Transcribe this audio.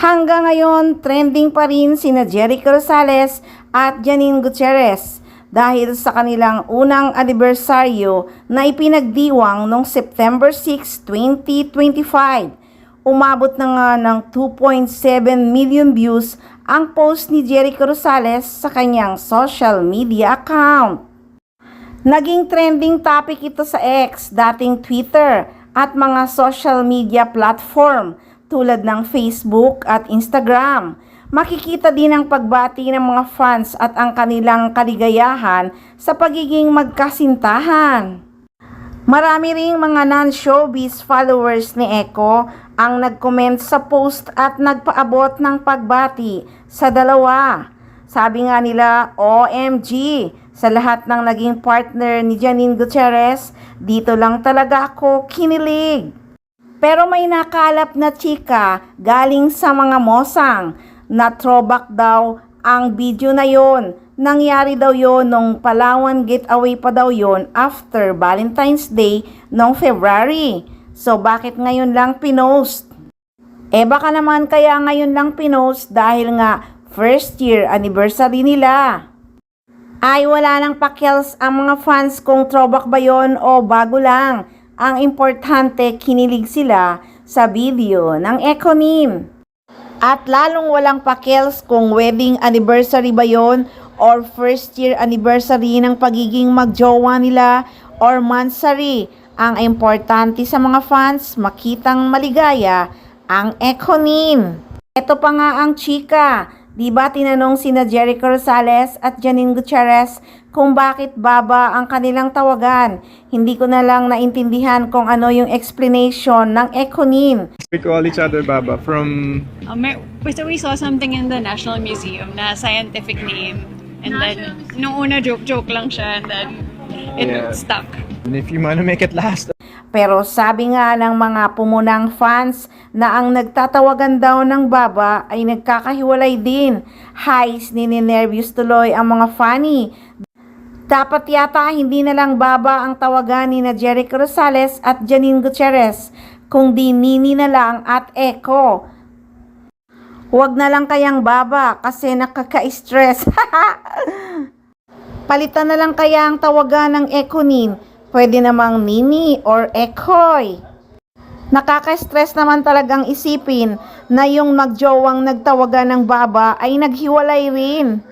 Hanggang ngayon, trending pa rin sina Jericho Rosales at Janine Gutierrez dahil sa kanilang unang anibersaryo na ipinagdiwang noong September 6, 2025. Umabot na nga ng 2.7 million views ang post ni Jericho Rosales sa kanyang social media account. Naging trending topic ito sa X, dating Twitter, at mga social media platform tulad ng Facebook at Instagram. Makikita din ang pagbati ng mga fans at ang kanilang kaligayahan sa pagiging magkasintahan. Marami ring mga non-showbiz followers ni Echo ang nag-comment sa post at nagpaabot ng pagbati sa dalawa. Sabi nga nila, OMG, sa lahat ng naging partner ni Janine Gutierrez, dito lang talaga ako kinilig. Pero may nakalap na chika galing sa mga mosang na throwback daw ang video na yon. Nangyari daw yon nung Palawan getaway pa daw yon after Valentine's Day noong February. So bakit ngayon lang pinost? Baka naman kaya ngayon lang pinost dahil nga first year anniversary nila. Ay wala nang pakyals ang mga fans kung throwback ba yon o bago lang. Ang importante, kinilig sila sa video ng Econim. At lalong walang pakyals kung wedding anniversary ba yon or first year anniversary ng pagiging magjowa nila or mansari. Ang importante sa mga fans, makitang maligaya ang Econim. Ito pa nga ang chika. Diba tinanong sina Jericho Rosales at Janine Gutierrez kung bakit Baba ang kanilang tawagan. Hindi ko na lang naintindihan kung ano yung explanation ng Econim. We call each other Baba from... Basta we saw something in the National Museum na scientific name. And then, nung una joke lang siya and then it stuck. And if you wanna make it last... Pero sabi nga ng mga pumunang fans na ang nagtatawagan daw ng Baba ay nagkakahiwalay din. Highs, nininervyos tuloy ang mga funny. Dapat yata hindi na lang Baba ang tawagan ni na Jericho Rosales at Janine Gutierrez, kung di Nini na lang at Echo. Huwag na lang kayang Baba kasi nakaka-stress. Palitan na lang kaya ang tawagan ng Econim. Pwede namang Nini or Ekoy. Nakaka-stress naman talagang isipin na yung magjowang nagtawagan ng Baba ay naghiwalay rin.